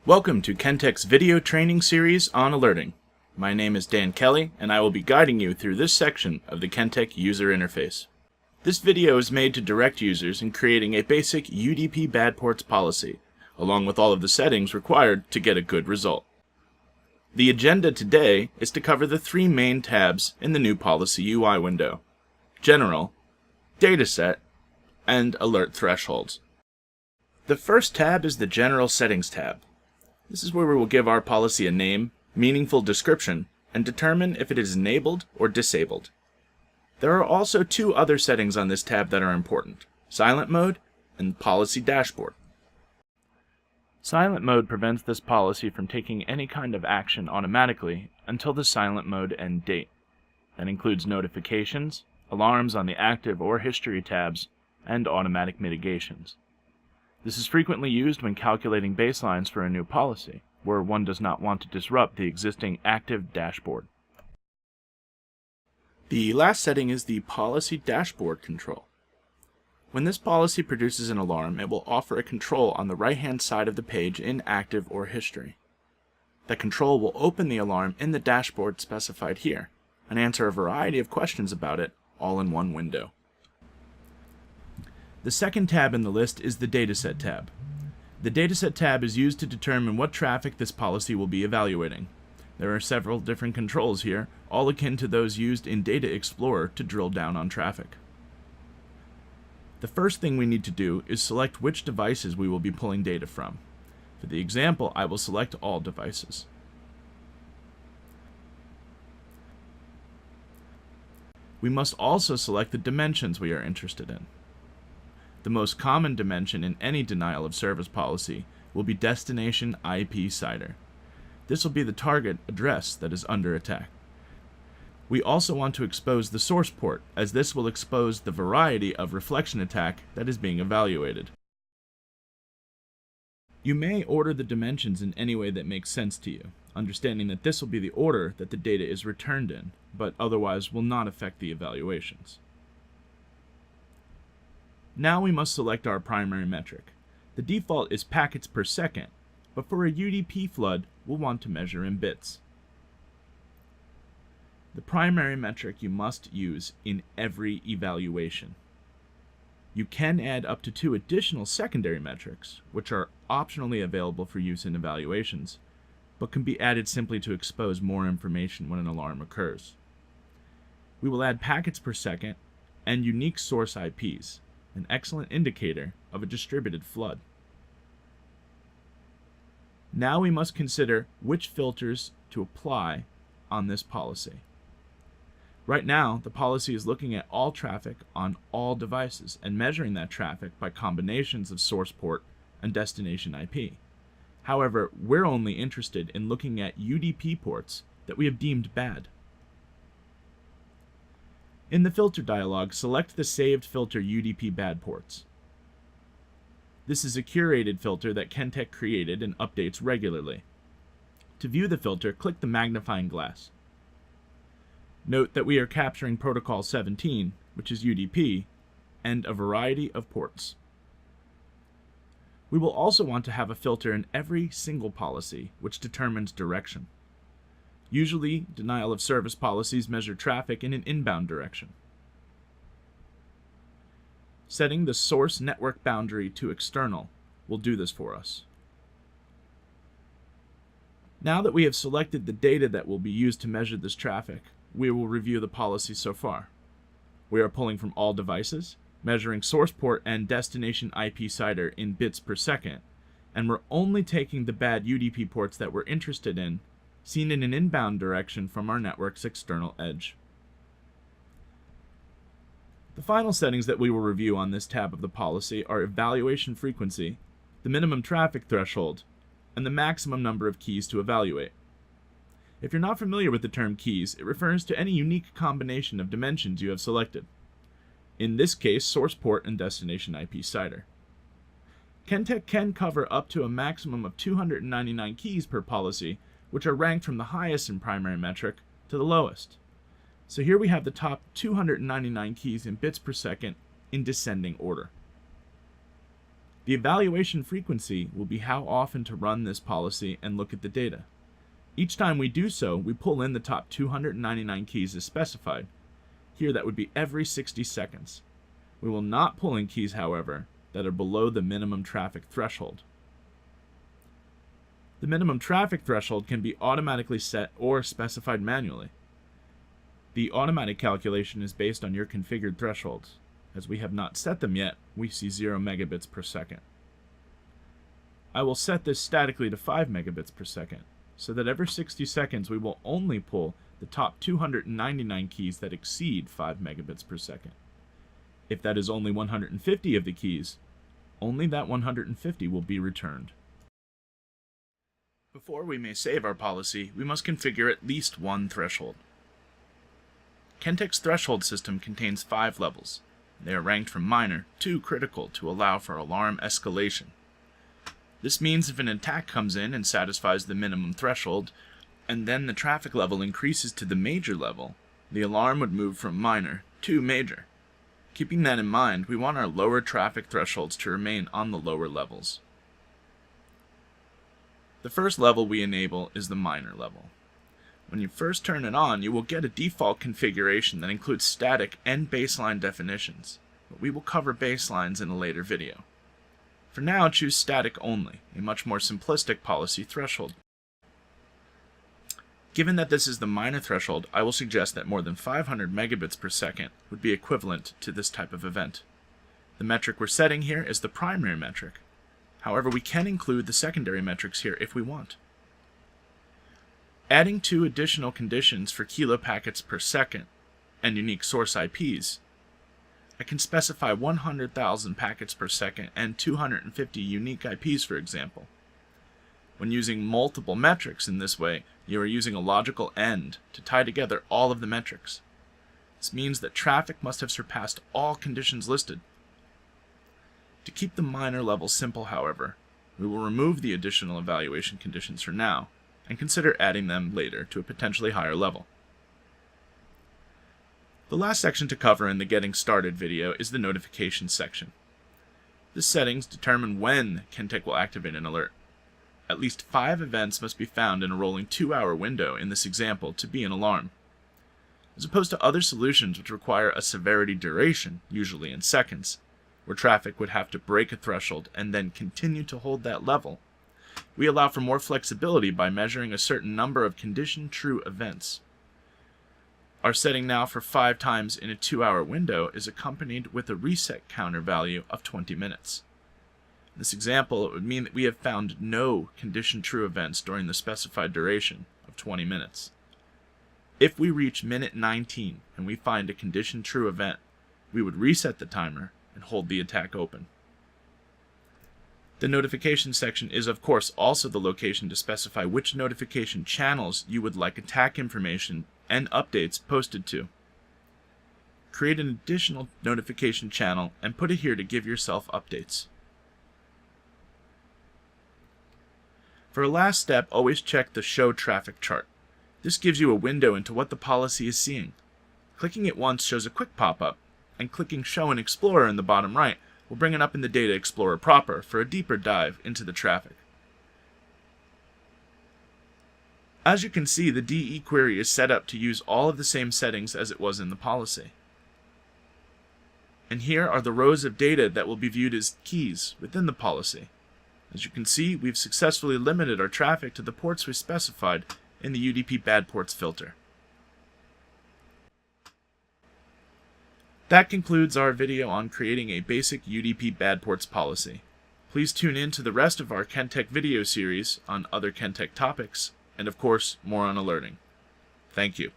Welcome to Kentik's video training series on alerting. My name is Dan Kelly, and I will be guiding you through this section of the Kentik user interface. This video is made to direct users in creating a basic UDP Badports policy, along with all of the settings required to get a good result. The agenda today is to cover the three main tabs in the new policy UI window: General, Dataset, and Alert Thresholds. The first tab is the General Settings tab. This is where we will give our policy a name, meaningful description, and determine if it is enabled or disabled. There are also two other settings on this tab that are important: Silent Mode and Policy Dashboard. Silent Mode prevents this policy from taking any kind of action automatically until the Silent Mode end date. That includes notifications, alarms on the Active or History tabs, and automatic mitigations. This is frequently used when calculating baselines for a new policy, where one does not want to disrupt the existing active dashboard. The last setting is the Policy Dashboard control. When this policy produces an alarm, it will offer a control on the right-hand side of the page in Active or History. The control will open the alarm in the dashboard specified here, and answer a variety of questions about it, all in one window. The second tab in the list is the Dataset tab. The Dataset tab is used to determine what traffic this policy will be evaluating. There are several different controls here, all akin to those used in Data Explorer to drill down on traffic. The first thing we need to do is select which devices we will be pulling data from. For the example, I will select all devices. We must also select the dimensions we are interested in. The most common dimension in any denial of service policy will be destination IP CIDR. This will be the target address that is under attack. We also want to expose the source port, as this will expose the variety of reflection attack that is being evaluated. You may order the dimensions in any way that makes sense to you, understanding that this will be the order that the data is returned in, but otherwise will not affect the evaluations. Now we must select our primary metric. The default is packets per second, but for a UDP flood, we'll want to measure in bits. The primary metric you must use in every evaluation. You can add up to 2 additional secondary metrics, which are optionally available for use in evaluations, but can be added simply to expose more information when an alarm occurs. We will add packets per second and unique source IPs, an excellent indicator of a distributed flood. Now we must consider which filters to apply on this policy. Right now, the policy is looking at all traffic on all devices and measuring that traffic by combinations of source port and destination IP. However, we're only interested in looking at UDP ports that we have deemed bad. In the filter dialog, select the saved filter UDP Badports. This is a curated filter that Kentik created and updates regularly. To view the filter, click the magnifying glass. Note that we are capturing protocol 17, which is UDP, and a variety of ports. We will also want to have a filter in every single policy, which determines direction. Usually, denial of service policies measure traffic in an inbound direction. Setting the source network boundary to external will do this for us. Now that we have selected the data that will be used to measure this traffic, we will review the policy so far. We are pulling from all devices, measuring source port and destination IP CIDR in bits per second, and we're only taking the bad UDP ports that we're interested in, seen in an inbound direction from our network's external edge. The final settings that we will review on this tab of the policy are evaluation frequency, the minimum traffic threshold, and the maximum number of keys to evaluate. If you're not familiar with the term keys, it refers to any unique combination of dimensions you have selected. In this case, source port and destination IP CIDR. Kentik can cover up to a maximum of 299 keys per policy, which are ranked from the highest in primary metric to the lowest. So here we have the top 299 keys in bits per second in descending order. The evaluation frequency will be how often to run this policy and look at the data. Each time we do so, we pull in the top 299 keys as specified. Here that would be every 60 seconds. We will not pull in keys, however, that are below the minimum traffic threshold. The minimum traffic threshold can be automatically set or specified manually. The automatic calculation is based on your configured thresholds. As we have not set them yet, we see 0 megabits per second. I will set this statically to 5 megabits per second, so that every 60 seconds we will only pull the top 299 keys that exceed 5 megabits per second. If that is only 150 of the keys, only that 150 will be returned. Before we may save our policy, we must configure at least one threshold. Kentik's threshold system contains 5 levels. They are ranked from minor to critical to allow for alarm escalation. This means if an attack comes in and satisfies the minimum threshold, and then the traffic level increases to the major level, the alarm would move from minor to major. Keeping that in mind, we want our lower traffic thresholds to remain on the lower levels. The first level we enable is the minor level. When you first turn it on, you will get a default configuration that includes static and baseline definitions, but we will cover baselines in a later video. For now, choose static only, a much more simplistic policy threshold. Given that this is the minor threshold, I will suggest that more than 500 megabits per second would be equivalent to this type of event. The metric we're setting here is the primary metric. However, we can include the secondary metrics here if we want. Adding 2 additional conditions for kilopackets per second and unique source IPs, I can specify 100,000 packets per second and 250 unique IPs, for example. When using multiple metrics in this way, you are using a logical AND to tie together all of the metrics. This means that traffic must have surpassed all conditions listed. To keep the minor level simple, however, we will remove the additional evaluation conditions for now, and consider adding them later to a potentially higher level. The last section to cover in the Getting Started video is the Notifications section. This settings determine when Kentik will activate an alert. At least 5 events must be found in a rolling 2-hour window in this example to be an alarm. As opposed to other solutions which require a severity duration, usually in seconds, where traffic would have to break a threshold and then continue to hold that level, we allow for more flexibility by measuring a certain number of condition-true events. Our setting now for 5 times in a 2-hour window is accompanied with a reset counter value of 20 minutes. In this example, it would mean that we have found no condition-true events during the specified duration of 20 minutes. If we reach minute 19 and we find a condition-true event, we would reset the timer and hold the attack open. The notification section is of course also the location to specify which notification channels you would like attack information and updates posted to. Create an additional notification channel and put it here to give yourself updates. For a last step, always check the Show Traffic chart. This gives you a window into what the policy is seeing. Clicking it once shows a quick pop-up, and clicking Show in Explorer in the bottom right will bring it up in the Data Explorer proper for a deeper dive into the traffic. As you can see, the DE query is set up to use all of the same settings as it was in the policy. And here are the rows of data that will be viewed as keys within the policy. As you can see, we've successfully limited our traffic to the ports we specified in the UDP Badports filter. That concludes our video on creating a basic UDP Badports policy. Please tune in to the rest of our Kentik video series on other Kentik topics, and of course, more on alerting. Thank you.